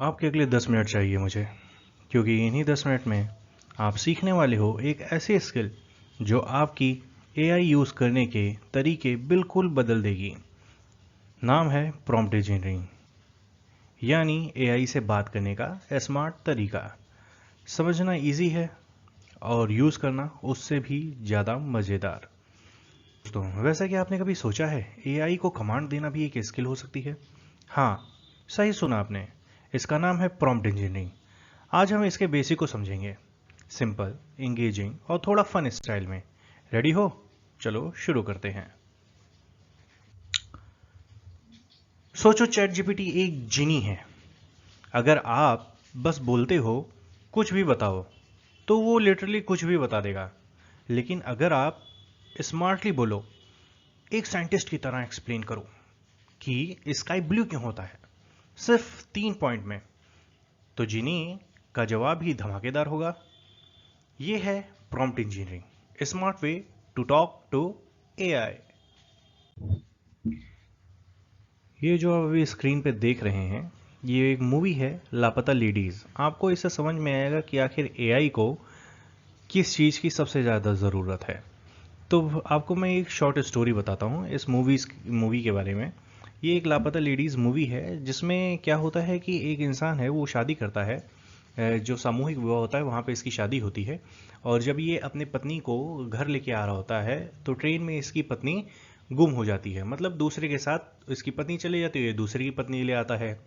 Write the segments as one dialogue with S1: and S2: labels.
S1: आपके अगले 10 मिनट चाहिए मुझे, क्योंकि इन्हीं 10 मिनट में आप सीखने वाले हो एक ऐसी स्किल जो आपकी एआई यूज़ करने के तरीके बिल्कुल बदल देगी। नाम है प्रॉम्प्ट इंजीनियरिंग, यानी एआई से बात करने का स्मार्ट तरीका। समझना इजी है और यूज़ करना उससे भी ज़्यादा मज़ेदार। दोस्तों, वैसा कि आपने कभी सोचा है एआई को कमांड देना भी एक स्किल हो सकती है? हाँ, सही सुना आपने। इसका नाम है प्रॉम्प्ट इंजीनियरिंग। आज हम इसके बेसिक को समझेंगे, सिंपल, इंगेजिंग और थोड़ा फन स्टाइल में। रेडी हो? चलो शुरू करते हैं। सोचो चैट जीपीटी एक जिनी है। अगर आप बस बोलते हो कुछ भी बताओ तो वो लिटरली कुछ भी बता देगा। लेकिन अगर आप स्मार्टली बोलो, एक साइंटिस्ट की तरह एक्सप्लेन करो कि स्काई ब्लू क्यों होता है, सिर्फ 3 पॉइंट में, तो जिनी का जवाब ही धमाकेदार होगा। ये है prompt engineering, smart way to talk to AI. ये जो आप अभी स्क्रीन पे देख रहे हैं, ये एक मूवी है लापता लेडीज। आपको इससे समझ में आएगा कि आखिर एआई को किस चीज़ की सबसे ज़्यादा ज़रूरत है। तो आपको मैं एक शॉर्ट स्टोरी बताता हूँ इस मूवी के बारे में। ये एक लापता लेडीज़ मूवी है जिसमें क्या होता है कि एक इंसान है, वो शादी करता है। जो सामूहिक विवाह होता है वहाँ पे इसकी शादी होती है। और जब ये अपनी पत्नी को घर लेके आ रहा होता है तो ट्रेन में इसकी पत्नी गुम हो जाती है। मतलब दूसरे के साथ इसकी पत्नी चली जाती है, दूसरी की पत्नी ले आता है।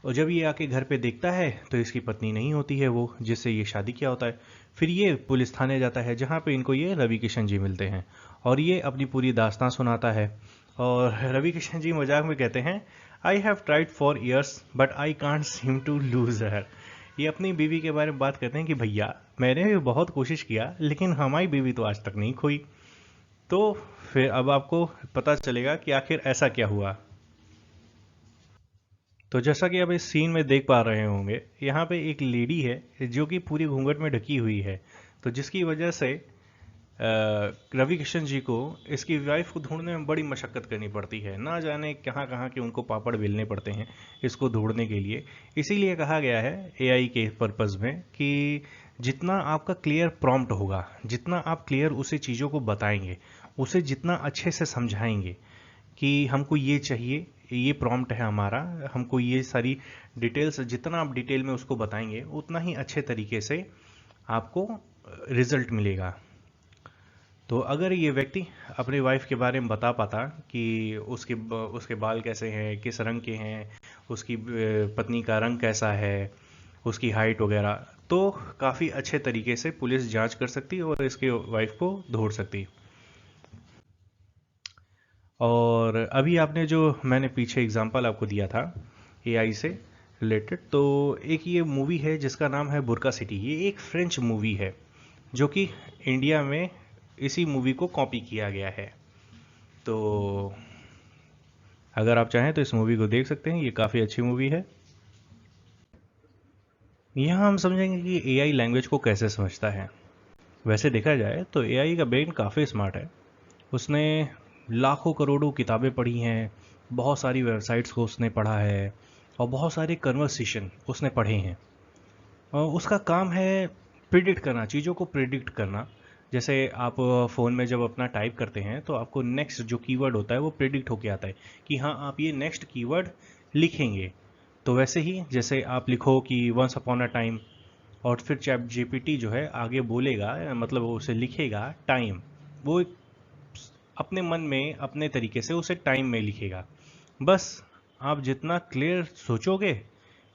S1: और जब ये आके घर पे देखता है तो इसकी पत्नी नहीं होती है वो जिससे ये शादी किया होता है। फिर ये पुलिस थाने जाता है जहाँ पे इनको ये रवि किशन जी मिलते हैं और ये अपनी पूरी दास्तान सुनाता है। और रवि किशन जी मजाक में कहते हैं, I have tried for years but I can't seem to lose her. ये अपनी बीवी के बारे में बात करते हैं कि भैया, मैंने भी बहुत कोशिश किया लेकिन हमारी बीवी तो आज तक नहीं खोई। तो फिर अब आपको पता चलेगा कि आखिर ऐसा क्या हुआ। तो जैसा कि आप इस सीन में देख पा रहे होंगे, यहाँ पे एक लेडी है जो कि पूरी घूंघट में ढकी हुई है। तो जिसकी वजह से रवि किशन जी को इसकी वाइफ को ढूंढने में बड़ी मशक्कत करनी पड़ती है। ना जाने कहाँ कहाँ के उनको पापड़ बेलने पड़ते हैं इसको ढूंढने के लिए। इसीलिए कहा गया है एआई के पर्पज़ में कि जितना आपका क्लियर प्रॉम्प्ट होगा, जितना आप क्लियर उसे चीज़ों को बताएंगे, उसे जितना अच्छे से समझाएंगे कि हमको ये चाहिए, ये प्रॉम्प्ट है हमारा, हमको ये सारी डिटेल्स, जितना आप डिटेल में उसको बताएंगे उतना ही अच्छे तरीके से आपको रिजल्ट मिलेगा। तो अगर ये व्यक्ति अपनी वाइफ के बारे में बता पाता कि उसके बाल कैसे हैं, किस रंग के हैं, उसकी पत्नी का रंग कैसा है, उसकी हाइट वगैरह, तो काफ़ी अच्छे तरीके से पुलिस जांच कर सकती और इसके वाइफ को ढूंढ सकती। और अभी आपने जो मैंने पीछे एग्जांपल आपको दिया था एआई से रिलेटेड, तो एक ये मूवी है जिसका नाम है बुर्का सिटी। ये एक फ्रेंच मूवी है जो कि इंडिया में इसी मूवी को कॉपी किया गया है। तो अगर आप चाहें तो इस मूवी को देख सकते हैं, ये काफ़ी अच्छी मूवी है। यहाँ हम समझेंगे कि एआई लैंग्वेज को कैसे समझता है। वैसे देखा जाए तो एआई का ब्रेन काफ़ी स्मार्ट है। उसने लाखों करोड़ों किताबें पढ़ी हैं, बहुत सारी वेबसाइट्स को उसने पढ़ा है और बहुत सारे कन्वर्सेशन उसने पढ़े हैं। और उसका काम है प्रिडिक्ट करना, चीज़ों को प्रिडिक्ट करना। जैसे आप फ़ोन में जब अपना टाइप करते हैं तो आपको नेक्स्ट जो कीवर्ड होता है वो प्रिडिक्ट होके आता है कि हाँ, आप ये नेक्स्ट कीवर्ड लिखेंगे। तो वैसे ही जैसे आप लिखो कि वंस अपॉन अ टाइम, और फिर चैट जीपीटी जो है आगे बोलेगा, मतलब वो उसे लिखेगा टाइम। वो एक अपने मन में अपने तरीके से उसे टाइम में लिखेगा। बस आप जितना क्लियर सोचोगे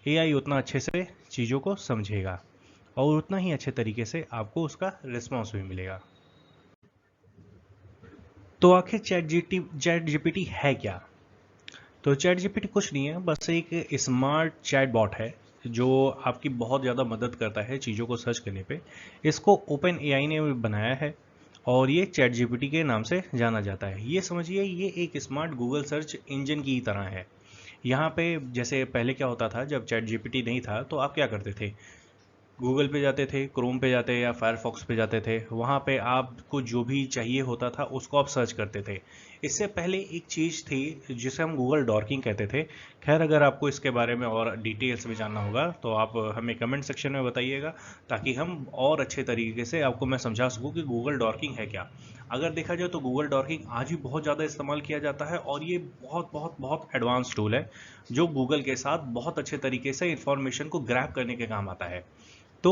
S1: एआई उतना अच्छे से चीज़ों को समझेगा और उतना ही अच्छे तरीके से आपको उसका रिस्पॉन्स भी मिलेगा। तो आखिर चैट जीपीटी है क्या? तो चैट जीपीटी कुछ नहीं है, बस एक स्मार्ट चैट बॉट है जो आपकी बहुत ज़्यादा मदद करता है चीज़ों को सर्च करने पे। इसको ओपन एआई ने बनाया है और ये चैट जीपीटी के नाम से जाना जाता है। ये समझिए ये एक स्मार्ट गूगल सर्च इंजन की तरह है। यहाँ पे जैसे पहले क्या होता था, जब चैट जीपीटी नहीं था तो आप क्या करते थे, गूगल पे जाते थे, क्रोम पे जाते या फायरफॉक्स पे जाते थे, वहाँ पे आपको जो भी चाहिए होता था उसको आप सर्च करते थे। इससे पहले एक चीज़ थी जिसे हम गूगल डॉकिंग कहते थे। खैर, अगर आपको इसके बारे में और डिटेल्स में जानना होगा तो आप हमें कमेंट सेक्शन में बताइएगा, ताकि हम और अच्छे तरीके से आपको मैं समझा सकूँ कि गूगल डॉकिंग है क्या। अगर देखा जाए तो गूगल डॉकिंग आज भी बहुत ज़्यादा इस्तेमाल किया जाता है, और ये बहुत बहुत बहुत एडवांस टूल है जो गूगल के साथ बहुत अच्छे तरीके से इंफॉर्मेशन को ग्रैब करने के काम आता है। तो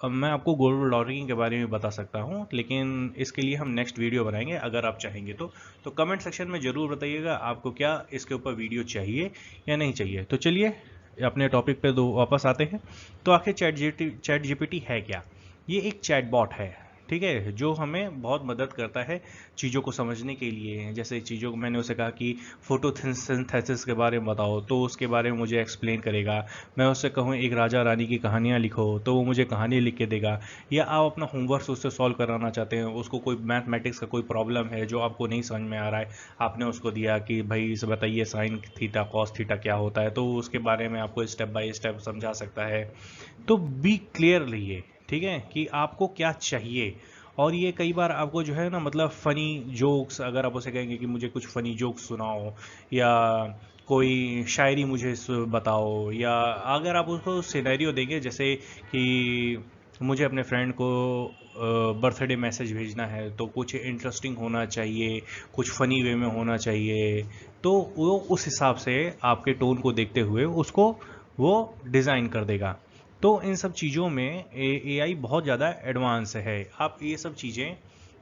S1: अब मैं आपको गूगल डॉकिंग के बारे में बता सकता हूँ, लेकिन इसके लिए हम नेक्स्ट वीडियो बनाएंगे अगर आप चाहेंगे तो कमेंट सेक्शन में ज़रूर बताइएगा आपको क्या इसके ऊपर वीडियो चाहिए या नहीं चाहिए। तो चलिए अपने टॉपिक पे दो वापस आते हैं। तो आखिर चैट जीपीटी है क्या? ये एक चैटबॉट है, ठीक है, जो हमें बहुत मदद करता है चीज़ों को समझने के लिए। जैसे चीज़ों को मैंने उसे कहा कि फोटोसिंथेसिस के बारे में बताओ, तो उसके बारे में मुझे एक्सप्लेन करेगा। मैं उससे कहूँ एक राजा रानी की कहानियाँ लिखो, तो वो मुझे कहानी लिख के देगा। या आप अपना होमवर्क उससे सॉल्व कराना चाहते हैं, उसको कोई मैथमेटिक्स का कोई प्रॉब्लम है जो आपको नहीं समझ में आ रहा है, आपने उसको दिया कि भाई इसे बताइए साइन थीटा कॉस थीटा क्या होता है, तो उसके बारे में आपको स्टेप बाय स्टेप समझा सकता है। तो बी क्लियर रहिए, ठीक है, कि आपको क्या चाहिए। और ये कई बार आपको जो है ना, मतलब फ़नी जोक्स, अगर आप उसे कहेंगे कि मुझे कुछ फ़नी जोक्स सुनाओ, या कोई शायरी मुझे बताओ, या अगर आप उसको सिनेरियो देंगे जैसे कि मुझे अपने फ्रेंड को बर्थडे मैसेज भेजना है, तो कुछ इंटरेस्टिंग होना चाहिए, कुछ फ़नी वे में होना चाहिए, तो वो उस हिसाब से आपके टोन को देखते हुए उसको वो डिज़ाइन कर देगा। तो इन सब चीज़ों में एआई बहुत ज़्यादा एडवांस है। आप ये सब चीज़ें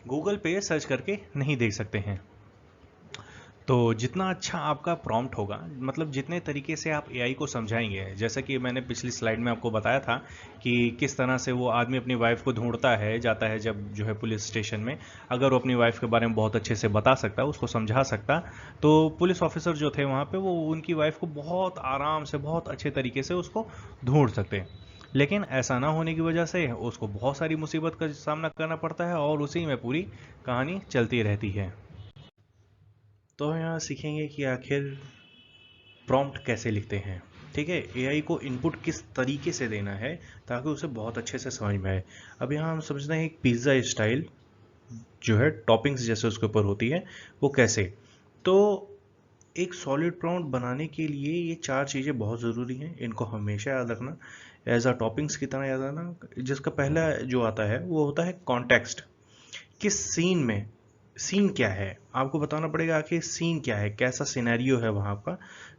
S1: गूगल पे सर्च करके नहीं देख सकते हैं। तो जितना अच्छा आपका प्रॉम्प्ट होगा, मतलब जितने तरीके से आप एआई को समझाएंगे, जैसा कि मैंने पिछली स्लाइड में आपको बताया था कि किस तरह से वो आदमी अपनी वाइफ को ढूंढता है, जाता है जब जो है पुलिस स्टेशन में। अगर वो अपनी वाइफ के बारे में बहुत अच्छे से बता सकता, उसको समझा सकता, तो पुलिस ऑफिसर जो थे वहाँ पे वो उनकी वाइफ को बहुत आराम से, बहुत अच्छे तरीके से उसको ढूंढ सकते। लेकिन ऐसा ना होने की वजह से उसको बहुत सारी मुसीबत का सामना करना पड़ता है, और उसी में पूरी कहानी चलती रहती है। तो हम यहाँ सीखेंगे कि आखिर प्रॉम्प्ट कैसे लिखते हैं, ठीक है, एआई को इनपुट किस तरीके से देना है ताकि उसे बहुत अच्छे से समझ में आए। अब यहाँ हम समझते हैं एक पिज़्ज़ा स्टाइल जो है टॉपिंग्स जैसे उसके ऊपर होती है, वो कैसे। तो एक सॉलिड प्रॉम्प्ट बनाने के लिए ये चार चीज़ें बहुत ज़रूरी हैं, इनको हमेशा याद रखना, एज अ टॉपिंग्स की तरह याद रखना। जिसका पहला जो आता है वो होता है कॉन्टेक्स्ट। किस सीन में, सीन क्या है, आपको बताना पड़ेगा आखिर सीन क्या है, कैसा सिनेरियो है वहाँ का।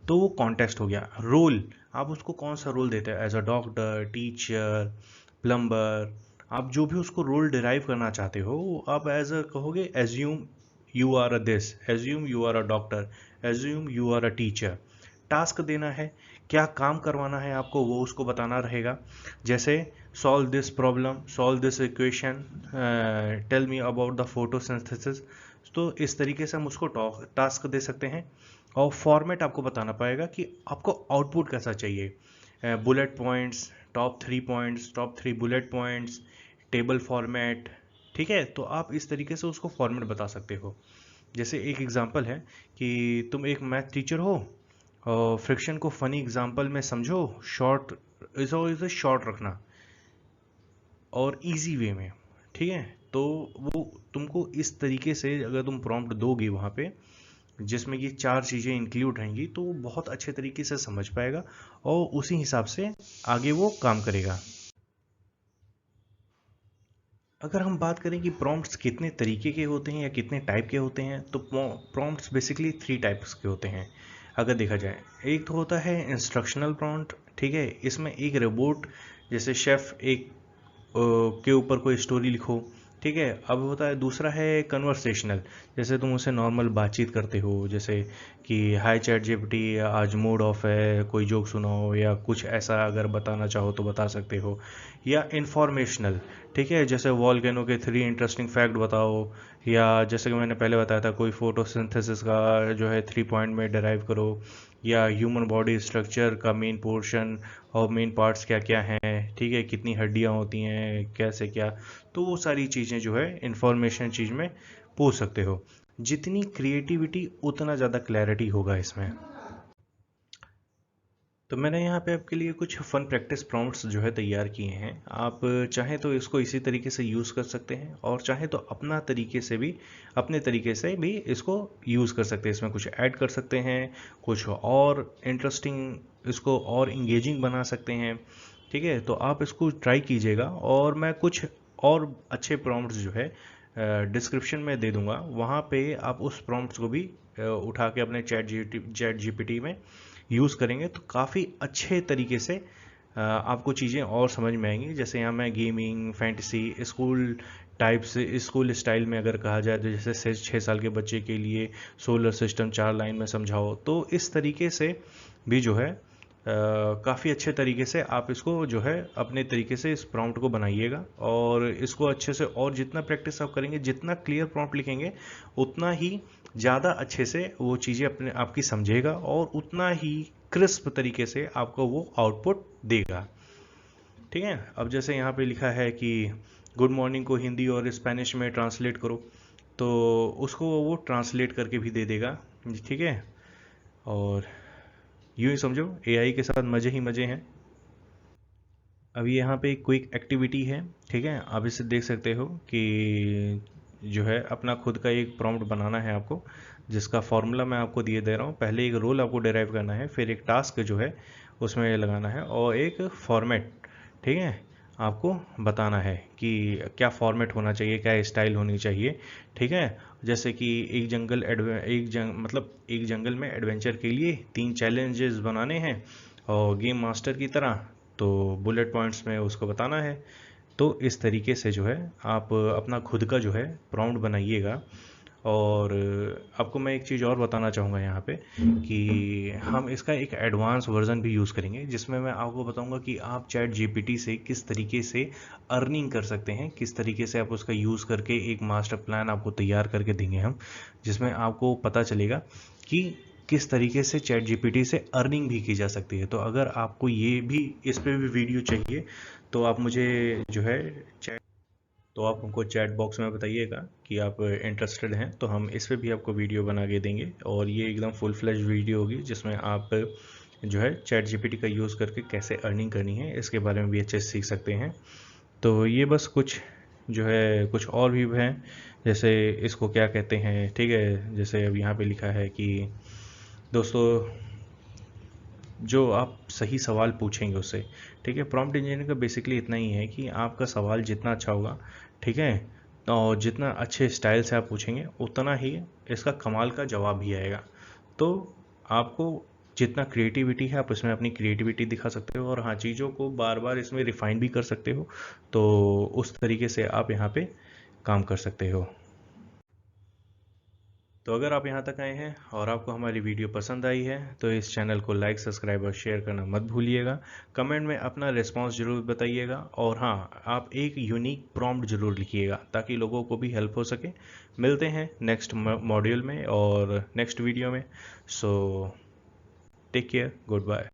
S1: तो वो कॉन्टेक्स्ट हो गया। रोल, आप उसको कौन सा रोल देते हैं, as a doctor, teacher, plumber, आप जो भी उसको रोल डिराइव करना चाहते हो, आप एज अ कहोगे assume you are a this, assume you are a doctor, assume you are a teacher. Task देना है, क्या काम करवाना है आपको, वो उसको बताना रहेगा। जैसे solve this problem, solve this equation, tell me about the photosynthesis. तो इस तरीके से हम उसको टास्क दे सकते हैं। और फॉर्मेट आपको बताना पड़ेगा कि आपको आउटपुट कैसा चाहिए, bullet points, top 3 points, top 3 bullet points, table format, ठीक है। तो आप इस तरीके से उसको फॉर्मेट बता सकते हो। जैसे एक एग्जांपल है कि तुम एक मैथ टीचर हो, और फ्रिक्शन को फनी एग्जांपल में समझो, शॉर्ट, इसे शॉर्ट रखना और इजी वे में, ठीक है। तो वो तुमको इस तरीके से अगर तुम प्रॉम्प्ट दोगे वहाँ पे, जिसमें ये चार चीज़ें इंक्लूड रहेंगी, तो वो बहुत अच्छे तरीके से समझ पाएगा और उसी हिसाब से आगे वो काम करेगा। अगर हम बात करें कि प्रॉम्प्ट्स कितने तरीके के होते हैं या कितने टाइप के होते हैं, तो प्रॉम्प्ट्स बेसिकली 3 टाइप्स के होते हैं अगर देखा जाए। एक तो होता है इंस्ट्रक्शनल प्रॉम्प्ट, ठीक है, इसमें एक रोबोट जैसे शेफ एक के ऊपर कोई स्टोरी लिखो, ठीक है। अब होता है दूसरा है कन्वर्सेशनल, जैसे तुम उससे नॉर्मल बातचीत करते हो, जैसे कि हाय चैट जीपीटी आज मूड ऑफ है, कोई जोक सुनाओ, या कुछ ऐसा अगर बताना चाहो तो बता सकते हो। या इंफॉर्मेशनल, ठीक है, जैसे वॉल्केनो के 3 इंटरेस्टिंग फैक्ट बताओ, या जैसे कि मैंने पहले बताया था कोई फोटोसिंथेसिस का जो है 3 पॉइंट में डिराइव करो, या ह्यूमन बॉडी स्ट्रक्चर का मेन पोर्शन और मेन पार्ट्स क्या क्या हैं, ठीक है, कितनी हड्डियां होती हैं, कैसे क्या। तो वो सारी चीज़ें जो है इंफॉर्मेशन चीज़ में पूछ सकते हो। जितनी क्रिएटिविटी उतना ज़्यादा क्लैरिटी होगा इसमें। तो मैंने यहाँ पे आपके लिए कुछ फन प्रैक्टिस प्रॉम्प्ट्स जो है तैयार किए हैं। आप चाहें तो इसको इसी तरीके से यूज़ कर सकते हैं और चाहें तो अपने तरीके से भी इसको यूज़ कर सकते हैं। इसमें कुछ ऐड कर सकते हैं, कुछ और इंटरेस्टिंग इसको और इंगेजिंग बना सकते हैं। ठीक है, तो आप इसको ट्राई कीजिएगा और मैं कुछ और अच्छे प्रॉम्प्ट्स जो है डिस्क्रिप्शन में दे दूंगा। वहाँ पे आप उस प्रॉम्प्ट्स को भी उठा के अपने चैट जीपीटी में यूज़ करेंगे तो काफ़ी अच्छे तरीके से आपको चीज़ें और समझ में आएंगी। जैसे यहाँ मैं गेमिंग, फैंटेसी, स्कूल स्टाइल में अगर कहा जाए तो जैसे 6 साल के बच्चे के लिए सोलर सिस्टम 4 लाइन में समझाओ, तो इस तरीके से भी जो है काफ़ी अच्छे तरीके से आप इसको जो है अपने तरीके से इस प्रॉम्प्ट को बनाइएगा और इसको अच्छे से, और जितना प्रैक्टिस आप करेंगे, जितना क्लियर प्रॉम्प्ट लिखेंगे, उतना ही ज़्यादा अच्छे से वो चीज़ें अपने आपकी समझेगा और उतना ही क्रिस्प तरीके से आपको वो आउटपुट देगा। ठीक है, अब जैसे यहाँ पे लिखा है कि गुड मॉर्निंग को हिंदी और स्पेनिश में ट्रांसलेट करो, तो उसको वो ट्रांसलेट करके भी दे देगा। ठीक है, और यूँ ही समझो एआई के साथ मज़े ही मज़े हैं। अभी यहाँ पे एक क्विक एक्टिविटी है। ठीक है, आप इसे देख सकते हो कि जो है अपना खुद का एक प्रॉम्प्ट बनाना है आपको, जिसका फॉर्मूला मैं आपको दिए दे रहा हूँ। पहले एक रोल आपको डिराइव करना है, फिर एक टास्क जो है उसमें लगाना है और एक फॉर्मेट, ठीक है, आपको बताना है कि क्या फॉर्मेट होना चाहिए, क्या स्टाइल होनी चाहिए। ठीक है, जैसे कि एक जंगल में एडवेंचर के लिए 3 चैलेंजेस बनाने हैं और गेम मास्टर की तरह, तो बुलेट पॉइंट्स में उसको बताना है। तो इस तरीके से जो है आप अपना खुद का जो है प्रॉम्प्ट बनाइएगा। और आपको मैं एक चीज़ और बताना चाहूँगा यहाँ पे कि हम इसका एक एडवांस वर्जन भी यूज़ करेंगे, जिसमें मैं आपको बताऊँगा कि आप चैट जीपीटी से किस तरीके से अर्निंग कर सकते हैं, किस तरीके से आप उसका यूज़ करके एक मास्टर प्लान आपको तैयार करके देंगे हम, जिसमें आपको पता चलेगा कि किस तरीके से चैट जीपीटी से अर्निंग भी की जा सकती है। तो अगर आपको ये भी, इस पे भी वीडियो चाहिए, तो आप मुझे जो है तो आप हमको चैट बॉक्स में बताइएगा कि आप इंटरेस्टेड हैं, तो हम इस पे भी आपको वीडियो बना के देंगे। और ये एकदम फुल फ्लैश वीडियो होगी, जिसमें आप जो है चैट जीपीटी का यूज़ करके कैसे अर्निंग करनी है इसके बारे में भी अच्छे से सीख सकते हैं। तो ये बस कुछ जो है कुछ और भी हैं, जैसे इसको क्या कहते हैं। ठीक है, जैसे अब यहाँ पे लिखा है कि दोस्तों, जो आप सही सवाल पूछेंगे उससे, ठीक है, प्रॉम्प्ट इंजीनियरिंग का बेसिकली इतना ही है कि आपका सवाल जितना अच्छा होगा, ठीक है, और जितना अच्छे स्टाइल से आप पूछेंगे, उतना ही इसका कमाल का जवाब भी आएगा। तो आपको जितना क्रिएटिविटी है, आप इसमें अपनी क्रिएटिविटी दिखा सकते हो और हाँ, चीज़ों को बार बार इसमें रिफाइन भी कर सकते हो। तो उस तरीके से आप यहाँ पे काम कर सकते हो। तो अगर आप यहाँ तक आए हैं और आपको हमारी वीडियो पसंद आई है, तो इस चैनल को लाइक, सब्सक्राइब और शेयर करना मत भूलिएगा। कमेंट में अपना रिस्पांस ज़रूर बताइएगा और हाँ, आप एक यूनिक प्रॉम्प्ट ज़रूर लिखिएगा ताकि लोगों को भी हेल्प हो सके। मिलते हैं नेक्स्ट मॉड्यूल में और नेक्स्ट वीडियो में। So take care, good bye.